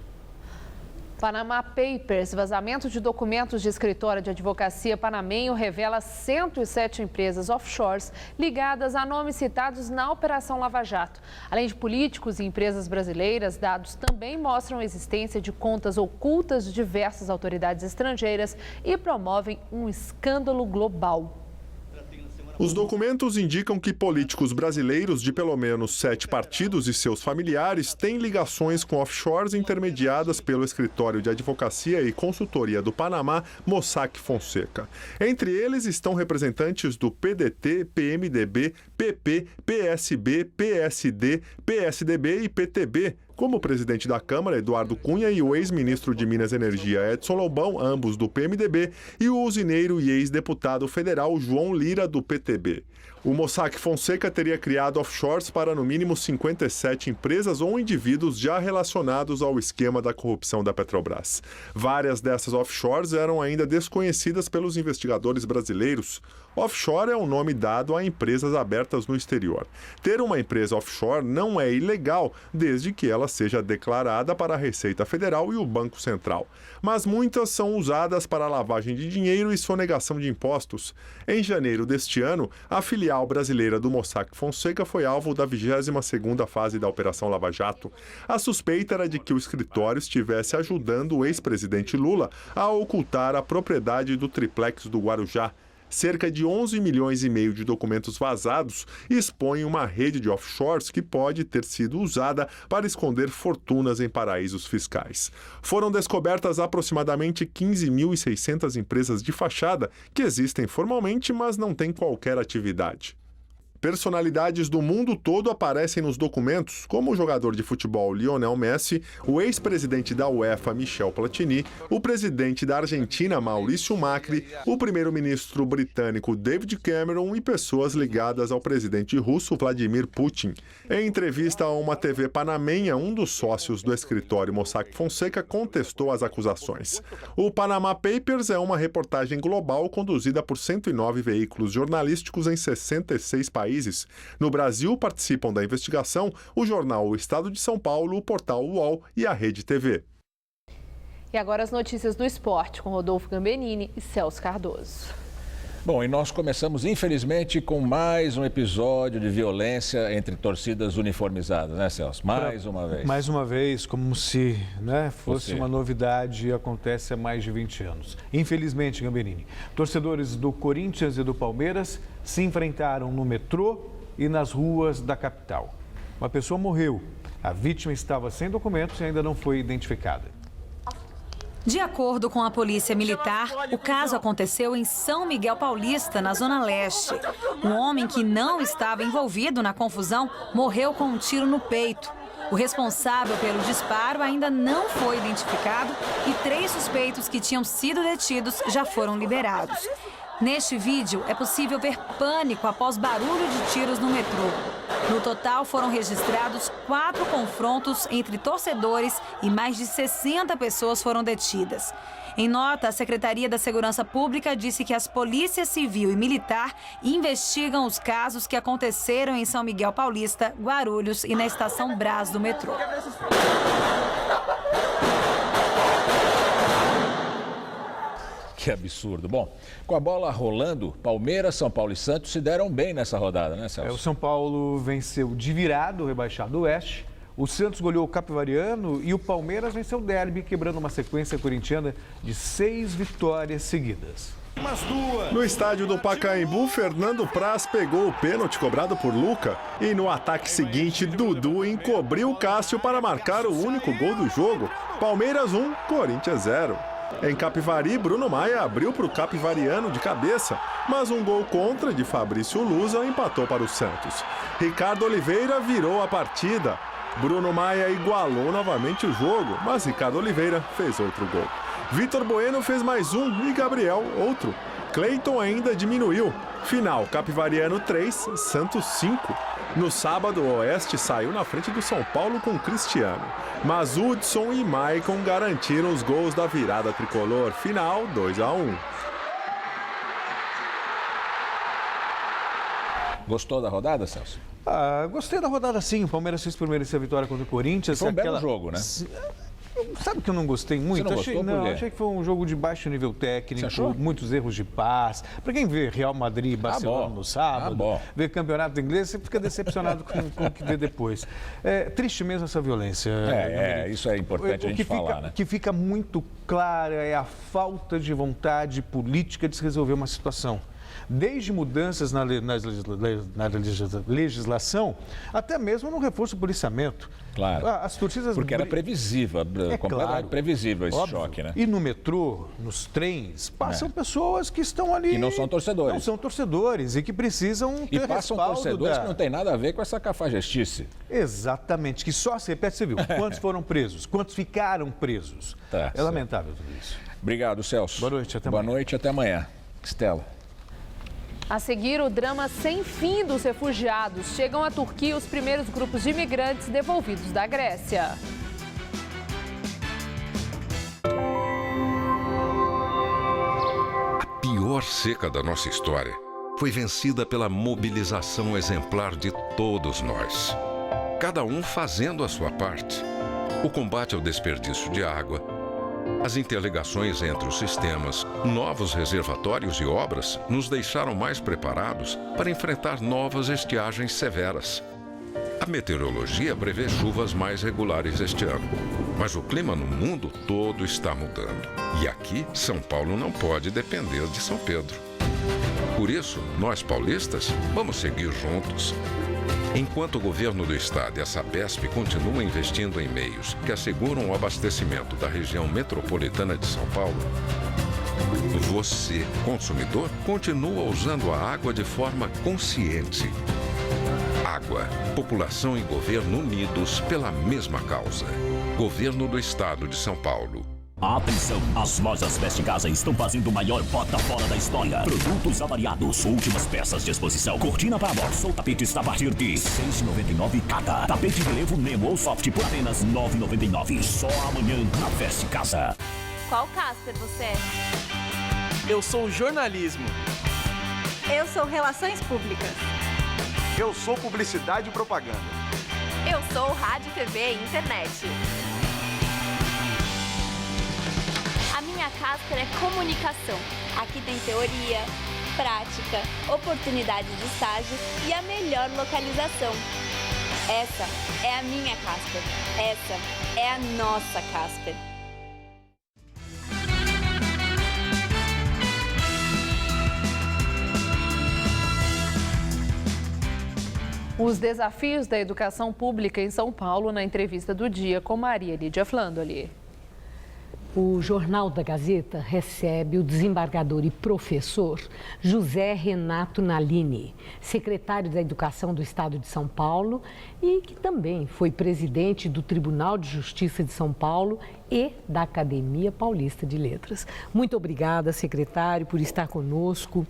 Panama Papers, vazamento de documentos de escritório de advocacia panamenho revela 107 empresas offshores ligadas a nomes citados na Operação Lava Jato. Além de políticos e empresas brasileiras, dados também mostram a existência de contas ocultas de diversas autoridades estrangeiras e promovem um escândalo global. Os documentos indicam que políticos brasileiros de pelo menos 7 partidos e seus familiares têm ligações com offshores intermediadas pelo escritório de advocacia e consultoria do Panamá, Mossack Fonseca. Entre eles estão representantes do PDT, PMDB, PP, PSB, PSD, PSDB e PTB, como o presidente da Câmara, Eduardo Cunha, e o ex-ministro de Minas e Energia, Edson Lobão, ambos do PMDB, e o usineiro e ex-deputado federal João Lira, do PTB. O Mossack Fonseca teria criado offshores para no mínimo 57 empresas ou indivíduos já relacionados ao esquema da corrupção da Petrobras. Várias dessas offshores eram ainda desconhecidas pelos investigadores brasileiros. Offshore é um nome dado a empresas abertas no exterior. Ter uma empresa offshore não é ilegal, desde que ela seja declarada para a Receita Federal e o Banco Central. Mas muitas são usadas para lavagem de dinheiro e sonegação de impostos. Em janeiro deste ano, a filial brasileira do Mossack Fonseca foi alvo da 22ª fase da Operação Lava Jato. A suspeita era de que o escritório estivesse ajudando o ex-presidente Lula a ocultar a propriedade do triplex do Guarujá. Cerca de 11 milhões e meio de documentos vazados expõem uma rede de offshores que pode ter sido usada para esconder fortunas em paraísos fiscais. Foram descobertas aproximadamente 15.600 empresas de fachada que existem formalmente, mas não têm qualquer atividade. Personalidades do mundo todo aparecem nos documentos, como o jogador de futebol Lionel Messi, o ex-presidente da UEFA Michel Platini, o presidente da Argentina Maurício Macri, o primeiro-ministro britânico David Cameron e pessoas ligadas ao presidente russo Vladimir Putin. Em entrevista a uma TV panamenha, um dos sócios do escritório Mossack Fonseca contestou as acusações. O Panama Papers é uma reportagem global conduzida por 109 veículos jornalísticos em 66 países. No Brasil, participam da investigação o jornal O Estado de São Paulo, o portal UOL e a Rede TV. E agora as notícias do esporte com Rodolfo Gambenini e Celso Cardoso. Bom, e nós começamos, infelizmente, com mais um episódio de violência entre torcidas uniformizadas, né, Celso? Mais uma vez. Mais uma vez, como se fosse uma novidade, acontece há mais de 20 anos. Infelizmente, Gambenini, torcedores do Corinthians e do Palmeiras se enfrentaram no metrô e nas ruas da capital. Uma pessoa morreu. A vítima estava sem documentos e ainda não foi identificada. De acordo com a Polícia Militar, o caso aconteceu em São Miguel Paulista, na Zona Leste. Um homem que não estava envolvido na confusão morreu com um tiro no peito. O responsável pelo disparo ainda não foi identificado e 3 suspeitos que tinham sido detidos já foram liberados. Neste vídeo, é possível ver pânico após barulho de tiros no metrô. No total, foram registrados 4 confrontos entre torcedores e mais de 60 pessoas foram detidas. Em nota, a Secretaria da Segurança Pública disse que as polícias civil e militar investigam os casos que aconteceram em São Miguel Paulista, Guarulhos e na Estação Brás do metrô. Que absurdo. Bom, com a bola rolando, Palmeiras, São Paulo e Santos se deram bem nessa rodada, né, Celso? O São Paulo venceu de virada o rebaixado Oeste, o Santos goleou o Capivariano e o Palmeiras venceu o Derby, quebrando uma sequência corintiana de 6 vitórias seguidas. No estádio do Pacaembu, Fernando Praz pegou o pênalti cobrado por Luca e no ataque seguinte, Dudu encobriu Cássio para marcar o único gol do jogo. Palmeiras 1, Corinthians 0. Em Capivari, Bruno Maia abriu para o Capivariano de cabeça, mas um gol contra de Fabrício Lusa empatou para o Santos. Ricardo Oliveira virou a partida. Bruno Maia igualou novamente o jogo, mas Ricardo Oliveira fez outro gol. Vitor Bueno fez mais um e Gabriel outro. Cleiton ainda diminuiu. Final, Capivariano 3, Santos 5. No sábado, o Oeste saiu na frente do São Paulo com Cristiano. Mas Hudson e Maicon garantiram os gols da virada tricolor. Final, 2-1. Gostou da rodada, Celso? Gostei da rodada sim. O Palmeiras fez por merecer a vitória contra o Corinthians. Foi um belo jogo, né? Sabe que eu não gostei muito? Você não gostou? Achei que foi um jogo de baixo nível técnico, muitos erros de passe. Para quem vê Real Madrid e Barcelona no sábado, vê campeonato inglês, você fica decepcionado com o que vê depois. É triste mesmo essa violência. Isso é importante a gente falar, né? O que fica muito claro é a falta de vontade política de se resolver uma situação. desde mudanças na legislação, até mesmo no reforço do policiamento. Claro, as torcidas... porque era previsível, completamente previsível esse choque, né? E no metrô, nos trens, passam pessoas que estão ali... E não são torcedores. Não são torcedores e que precisam ter E passam torcedores que não tem nada a ver com essa cafajestice. Exatamente, que só a CPF Civil. Quantos foram presos? Quantos ficaram presos? É lamentável tudo isso. Obrigado, Celso. Boa noite, até amanhã. Boa noite, até amanhã. Estela. A seguir, o drama sem fim dos refugiados. Chegam à Turquia os primeiros grupos de imigrantes devolvidos da Grécia. A pior seca da nossa história foi vencida pela mobilização exemplar de todos nós. Cada um fazendo a sua parte. O combate ao desperdício de água, as interligações entre os sistemas, novos reservatórios e obras nos deixaram mais preparados para enfrentar novas estiagens severas. A meteorologia prevê chuvas mais regulares este ano, mas o clima no mundo todo está mudando. E aqui, São Paulo não pode depender de São Pedro. Por isso, nós paulistas vamos seguir juntos. Enquanto o governo do estado e a Sabesp continuam investindo em meios que asseguram o abastecimento da região metropolitana de São Paulo, você, consumidor, continua usando a água de forma consciente. Água, população e governo unidos pela mesma causa. Governo do Estado de São Paulo. Atenção, as lojas Best Casa estão fazendo o maior bota fora da história. Produtos avariados, últimas peças de exposição. Cortina para box ou tapete está a partir de R$ 6,99 cada. Tapete de relevo Nemo ou Soft por apenas R$ 9,99. Só amanhã na Best Casa. Qual Casper você é? Eu sou jornalismo. Eu sou relações públicas. Eu sou publicidade e propaganda. Eu sou rádio, TV e internet. A minha Casper é comunicação. Aqui tem teoria, prática, oportunidade de estágio e a melhor localização. Essa é a minha Casper. Essa é a nossa Casper. Os desafios da educação pública em São Paulo na entrevista do dia com Maria Lídia Flandoli. O Jornal da Gazeta recebe o desembargador e professor José Renato Nalini, secretário da Educação do Estado de São Paulo e que também foi presidente do Tribunal de Justiça de São Paulo e da Academia Paulista de Letras. Muito obrigada, secretário, por estar conosco.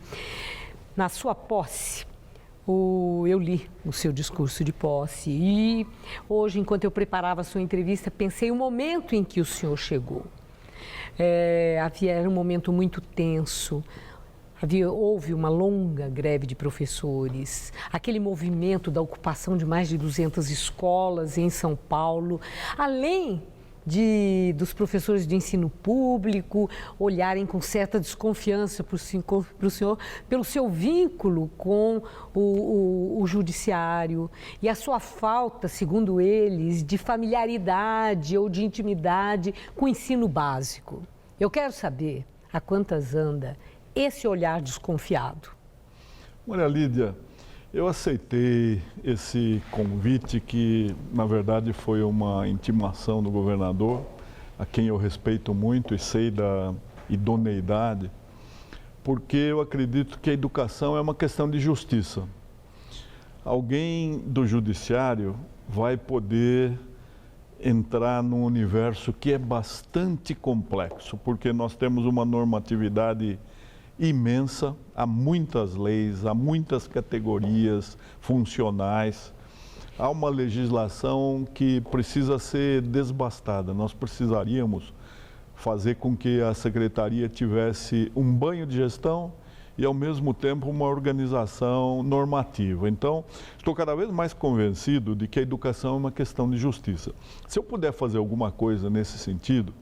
Na sua posse, eu li o seu discurso de posse e hoje, enquanto eu preparava a sua entrevista, pensei o momento em que o senhor chegou. Era um momento muito tenso, houve uma longa greve de professores, aquele movimento da ocupação de mais de 200 escolas em São Paulo, além dos professores de ensino público olharem com certa desconfiança para o senhor, pelo seu vínculo com o judiciário e a sua falta, segundo eles, de familiaridade ou de intimidade com o ensino básico. Eu quero saber a quantas anda esse olhar desconfiado. Maria Lídia, eu aceitei esse convite que, na verdade, foi uma intimação do governador, a quem eu respeito muito e sei da idoneidade, porque eu acredito que a educação é uma questão de justiça. Alguém do judiciário vai poder entrar num universo que é bastante complexo, porque nós temos uma normatividade imensa, há muitas leis, há muitas categorias funcionais, há uma legislação que precisa ser desbastada. Nós precisaríamos fazer com que a Secretaria tivesse um banho de gestão e, ao mesmo tempo, uma organização normativa. Então, estou cada vez mais convencido de que a educação é uma questão de justiça. Se eu puder fazer alguma coisa nesse sentido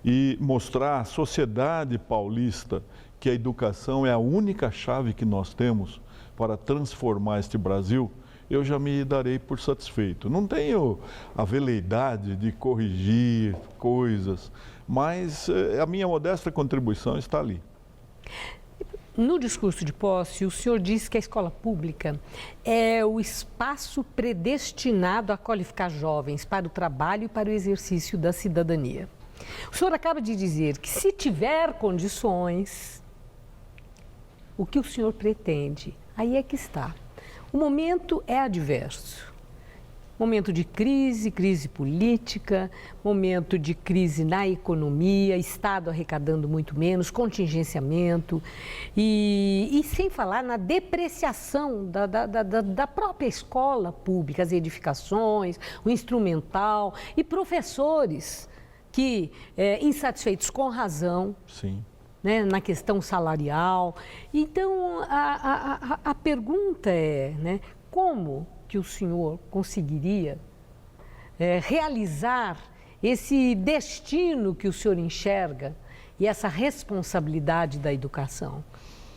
e mostrar à sociedade paulista que a educação é a única chave que nós temos para transformar este Brasil, eu já me darei por satisfeito. Não tenho a veleidade de corrigir coisas, mas a minha modesta contribuição está ali. no discurso de posse, o senhor disse que a escola pública é o espaço predestinado a qualificar jovens para o trabalho e para o exercício da cidadania. O senhor acaba de dizer que, se tiver condições, o que o senhor pretende? Aí é que está. O momento é adverso. Momento de crise, crise política, momento de crise na economia, Estado arrecadando muito menos, contingenciamento e sem falar na depreciação da própria escola pública, as edificações, o instrumental e professores que, insatisfeitos com razão, sim, né, na questão salarial. Então, a pergunta é, né, como que o senhor conseguiria realizar esse destino que o senhor enxerga e essa responsabilidade da educação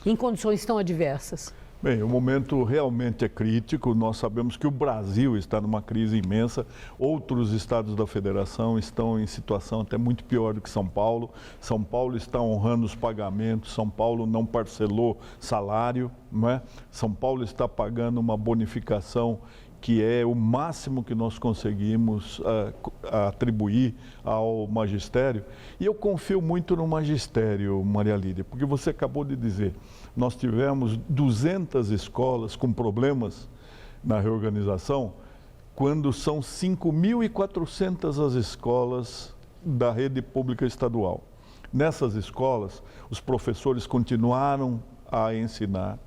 em condições tão adversas? Bem, o momento realmente é crítico. Nós sabemos que o Brasil está numa crise imensa. Outros estados da federação estão em situação até muito pior do que São Paulo. São Paulo está honrando os pagamentos. São Paulo não parcelou salário, não é? São Paulo está pagando uma bonificação que é o máximo que nós conseguimos atribuir ao magistério. E eu confio muito no magistério, Maria Lídia, porque você acabou de dizer, nós tivemos 200 escolas com problemas na reorganização, quando são 5.400 as escolas da rede pública estadual. Nessas escolas, os professores continuaram a ensinar,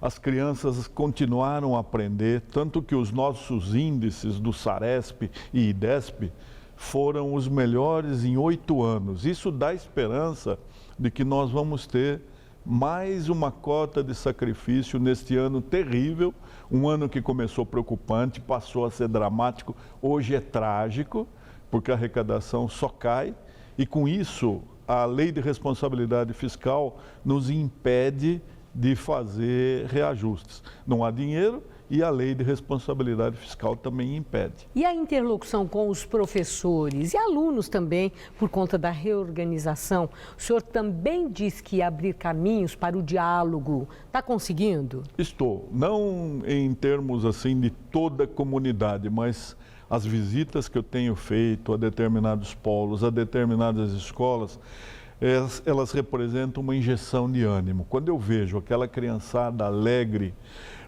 as crianças continuaram a aprender, tanto que os nossos índices do Saresp e IDESP foram os melhores em 8 anos. Isso dá esperança de que nós vamos ter mais uma cota de sacrifício neste ano terrível, um ano que começou preocupante, passou a ser dramático, hoje é trágico, porque a arrecadação só cai e com isso a lei de responsabilidade fiscal nos impede de fazer reajustes. Não há dinheiro e a lei de responsabilidade fiscal também impede. E a interlocução com os professores e alunos também, por conta da reorganização, o senhor também diz que ia abrir caminhos para o diálogo. Está conseguindo? Estou. Não em termos assim de toda a comunidade, mas as visitas que eu tenho feito a determinados polos, a determinadas escolas, elas representam uma injeção de ânimo. Quando eu vejo aquela criançada alegre,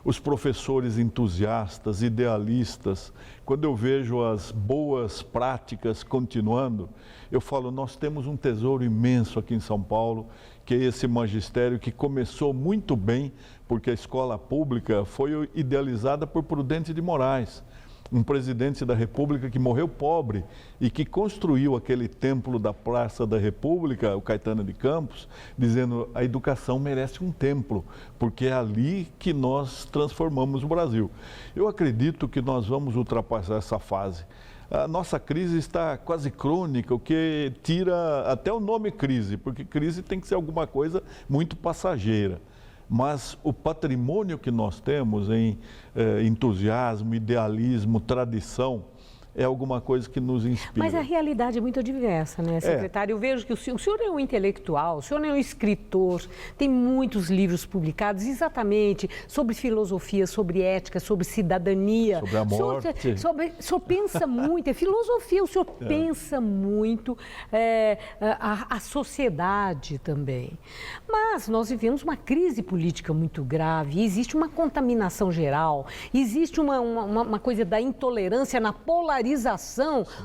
os professores entusiastas, idealistas, quando eu vejo as boas práticas continuando, eu falo, nós temos um tesouro imenso aqui em São Paulo, que é esse magistério que começou muito bem, porque a escola pública foi idealizada por Prudente de Moraes, um presidente da República que morreu pobre e que construiu aquele templo da Praça da República, o Caetano de Campos, dizendo a educação merece um templo, porque é ali que nós transformamos o Brasil. Eu acredito que nós vamos ultrapassar essa fase. A nossa crise está quase crônica, o que tira até o nome crise, porque crise tem que ser alguma coisa muito passageira. Mas o patrimônio que nós temos em entusiasmo, idealismo, tradição, é alguma coisa que nos inspira. Mas a realidade é muito diversa, né, secretário? Eu vejo que o senhor é um intelectual, o senhor é um escritor, tem muitos livros publicados exatamente sobre filosofia, sobre ética, sobre cidadania. Sobre a morte. O senhor pensa muito, é filosofia, o senhor pensa muito a sociedade também. Mas nós vivemos uma crise política muito grave, existe uma contaminação geral, existe uma coisa da intolerância na polarização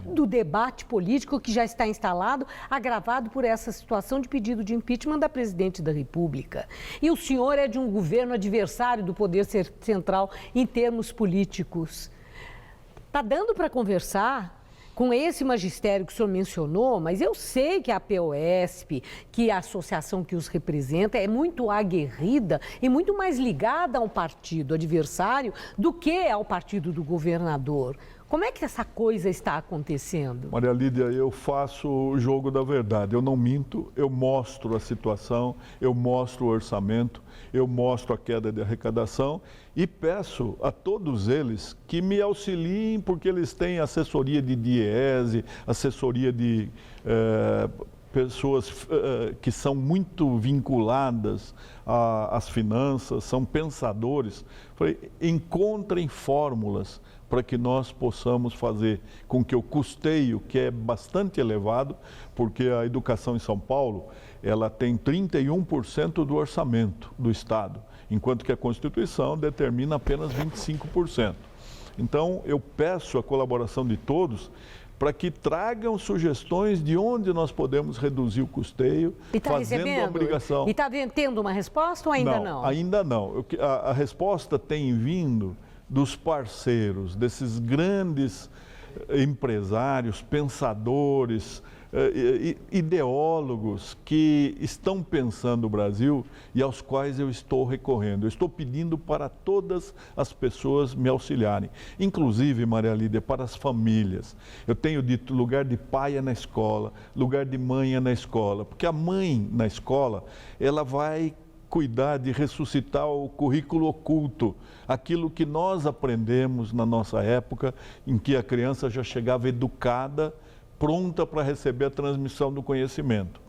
do debate político que já está instalado, agravado por essa situação de pedido de impeachment da presidente da República. E o senhor é de um governo adversário do poder central em termos políticos. Está dando para conversar com esse magistério que o senhor mencionou, mas eu sei que a POSP, que a associação que os representa, é muito aguerrida e muito mais ligada ao partido adversário do que ao partido do governador. Como é que essa coisa está acontecendo? Maria Lídia, eu faço o jogo da verdade, eu não minto, eu mostro a situação, eu mostro o orçamento, eu mostro a queda de arrecadação e peço a todos eles que me auxiliem, porque eles têm assessoria de DIEESE, assessoria de pessoas que são muito vinculadas às finanças, são pensadores. Falei, encontrem fórmulas para que nós possamos fazer com que o custeio, que é bastante elevado, porque a educação em São Paulo, ela tem 31% do orçamento do Estado, enquanto que a Constituição determina apenas 25%. Então, eu peço a colaboração de todos para que tragam sugestões de onde nós podemos reduzir o custeio, fazendo a obrigação. E está tendo uma resposta ou ainda não? Ainda não. A resposta tem vindo dos parceiros, desses grandes empresários, pensadores, ideólogos que estão pensando o Brasil e aos quais eu estou recorrendo. Eu estou pedindo para todas as pessoas me auxiliarem, inclusive, Maria Lídia, para as famílias. Eu tenho dito, lugar de pai é na escola, lugar de mãe é na escola, porque a mãe na escola, ela vai cuidar de ressuscitar o currículo oculto, aquilo que nós aprendemos na nossa época, em que a criança já chegava educada, pronta para receber a transmissão do conhecimento.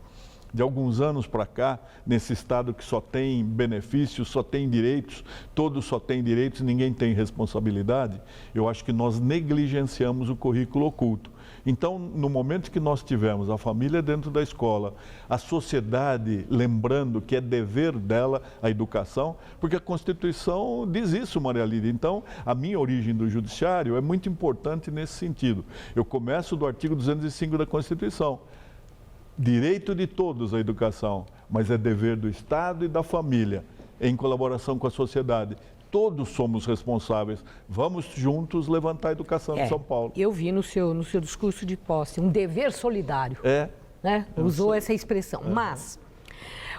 De alguns anos para cá, nesse Estado que só tem benefícios, só tem direitos, todos só têm direitos, ninguém tem responsabilidade, eu acho que nós negligenciamos o currículo oculto. Então, no momento que nós tivemos a família dentro da escola, a sociedade lembrando que é dever dela a educação, porque a Constituição diz isso, Maria Lídia. Então, a minha origem do judiciário é muito importante nesse sentido. Eu começo do artigo 205 da Constituição. Direito de todos à educação, mas é dever do Estado e da família, em colaboração com a sociedade. Todos somos responsáveis. Vamos juntos levantar a educação de São Paulo. Eu vi no seu discurso de posse um dever solidário. Né? Usou essa expressão. Mas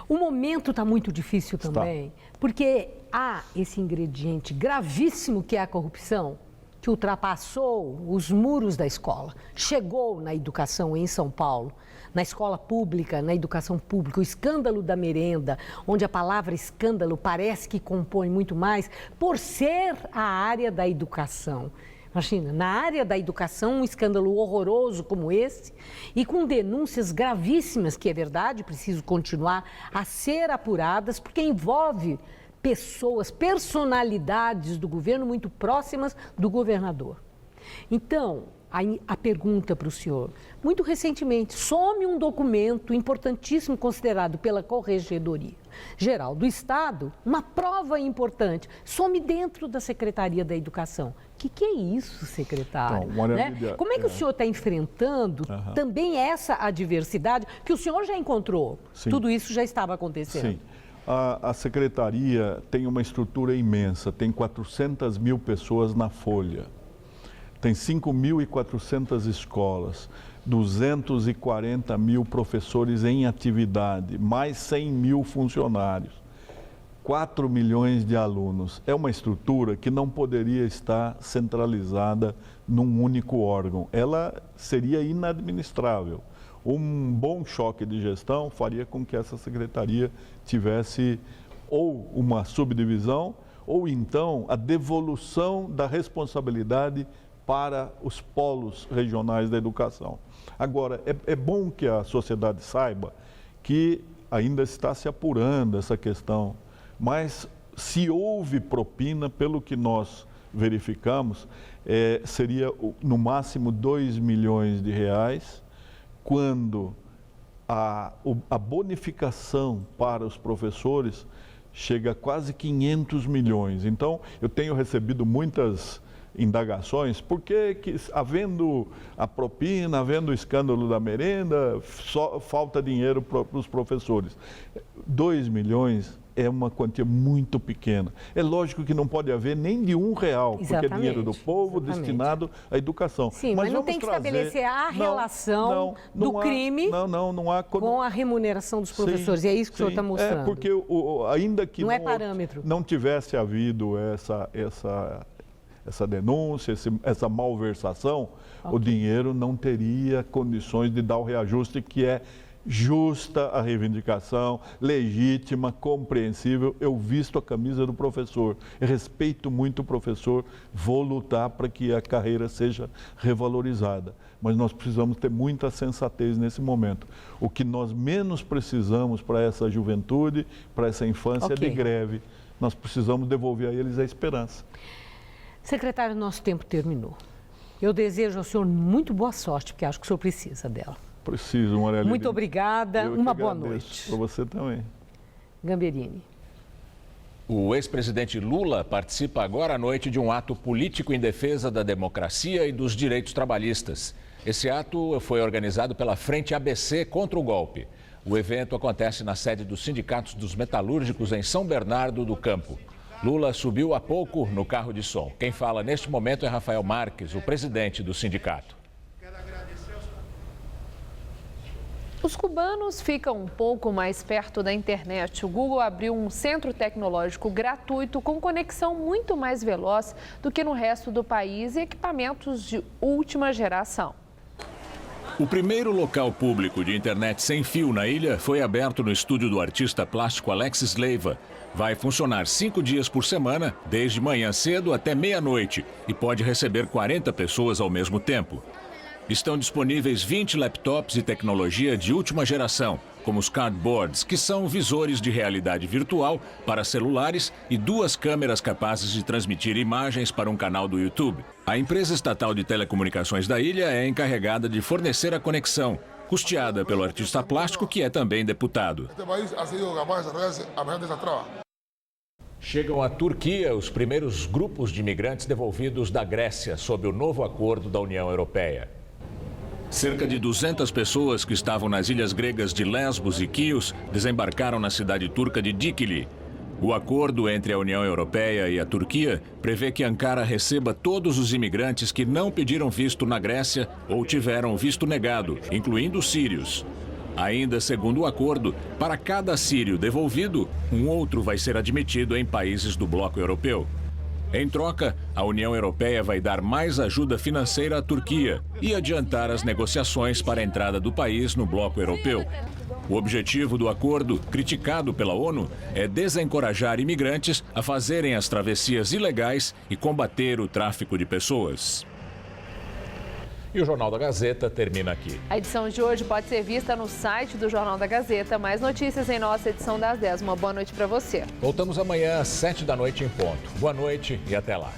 o momento está muito difícil também, porque há esse ingrediente gravíssimo que é a corrupção, que ultrapassou os muros da escola, chegou na educação em São Paulo, na escola pública, na educação pública, o escândalo da merenda, onde a palavra escândalo parece que compõe muito mais, por ser a área da educação. Imagina, na área da educação, um escândalo horroroso como esse e com denúncias gravíssimas, que é verdade, preciso continuar a ser apuradas, porque envolve pessoas, personalidades do governo muito próximas do governador. Então, a pergunta para o senhor, muito recentemente, some um documento importantíssimo considerado pela Corregedoria Geral do Estado, uma prova importante, some dentro da Secretaria da Educação. O que é isso, secretário? Então, Lídia, como é que o senhor está enfrentando também essa adversidade que o senhor já encontrou? Sim. Tudo isso já estava acontecendo. Sim. A Secretaria tem uma estrutura imensa, tem 400 mil pessoas na folha. Tem 5.400 escolas, 240 mil professores em atividade, mais 100 mil funcionários, 4 milhões de alunos. É uma estrutura que não poderia estar centralizada num único órgão. Ela seria inadministrável. Um bom choque de gestão faria com que essa secretaria tivesse ou uma subdivisão ou então a devolução da responsabilidade para os polos regionais da educação. Agora, é bom que a sociedade saiba que ainda está se apurando essa questão, mas se houve propina, pelo que nós verificamos, seria no máximo 2 milhões de reais, quando a bonificação para os professores chega a quase 500 milhões. Então, eu tenho recebido muitas indagações, porque havendo a propina, havendo o escândalo da merenda, só falta dinheiro para os professores. 2 milhões é uma quantia muito pequena. É lógico que não pode haver nem de R$1, porque é dinheiro do povo destinado à educação. Sim, mas não tem que estabelecer a relação do crime com a remuneração dos professores. E é isso que o senhor está mostrando. Porque ainda que não é parâmetro. Não tivesse havido essa denúncia, essa malversação, o dinheiro não teria condições de dar o reajuste que é justa a reivindicação, legítima, compreensível. Eu visto a camisa do professor, eu respeito muito o professor, vou lutar para que a carreira seja revalorizada. Mas nós precisamos ter muita sensatez nesse momento. O que nós menos precisamos para essa juventude, para essa infância, é de greve. Nós precisamos devolver a eles a esperança. Secretário, nosso tempo terminou. Eu desejo ao senhor muito boa sorte, porque acho que o senhor precisa dela. Preciso, Maria Lídia. Muito obrigada, uma boa noite. Para você também. Gamberini. O ex-presidente Lula participa agora à noite de um ato político em defesa da democracia e dos direitos trabalhistas. Esse ato foi organizado pela Frente ABC contra o golpe. O evento acontece na sede dos sindicatos dos metalúrgicos em São Bernardo do Campo. Lula subiu há pouco no carro de som. Quem fala neste momento é Rafael Marques, o presidente do sindicato. Os cubanos ficam um pouco mais perto da internet. O Google abriu um centro tecnológico gratuito com conexão muito mais veloz do que no resto do país e equipamentos de última geração. O primeiro local público de internet sem fio na ilha foi aberto no estúdio do artista plástico Alexis Leiva. Vai funcionar 5 dias por semana, desde manhã cedo até meia-noite, e pode receber 40 pessoas ao mesmo tempo. Estão disponíveis 20 laptops e tecnologia de última geração, como os cardboards, que são visores de realidade virtual para celulares, e 2 câmeras capazes de transmitir imagens para um canal do YouTube. A empresa estatal de telecomunicações da ilha é encarregada de fornecer a conexão, custeada pelo artista plástico, que é também deputado. Chegam à Turquia os primeiros grupos de imigrantes devolvidos da Grécia sob o novo acordo da União Europeia. Cerca de 200 pessoas que estavam nas ilhas gregas de Lesbos e Quios desembarcaram na cidade turca de Dikili. O acordo entre a União Europeia e a Turquia prevê que Ankara receba todos os imigrantes que não pediram visto na Grécia ou tiveram visto negado, incluindo os sírios. Ainda segundo o acordo, para cada sírio devolvido, um outro vai ser admitido em países do bloco europeu. Em troca, a União Europeia vai dar mais ajuda financeira à Turquia e adiantar as negociações para a entrada do país no bloco europeu. O objetivo do acordo, criticado pela ONU, é desencorajar imigrantes a fazerem as travessias ilegais e combater o tráfico de pessoas. E o Jornal da Gazeta termina aqui. A edição de hoje pode ser vista no site do Jornal da Gazeta. Mais notícias em nossa edição das 10. Uma boa noite para você. Voltamos amanhã às 7 da noite em ponto. Boa noite e até lá.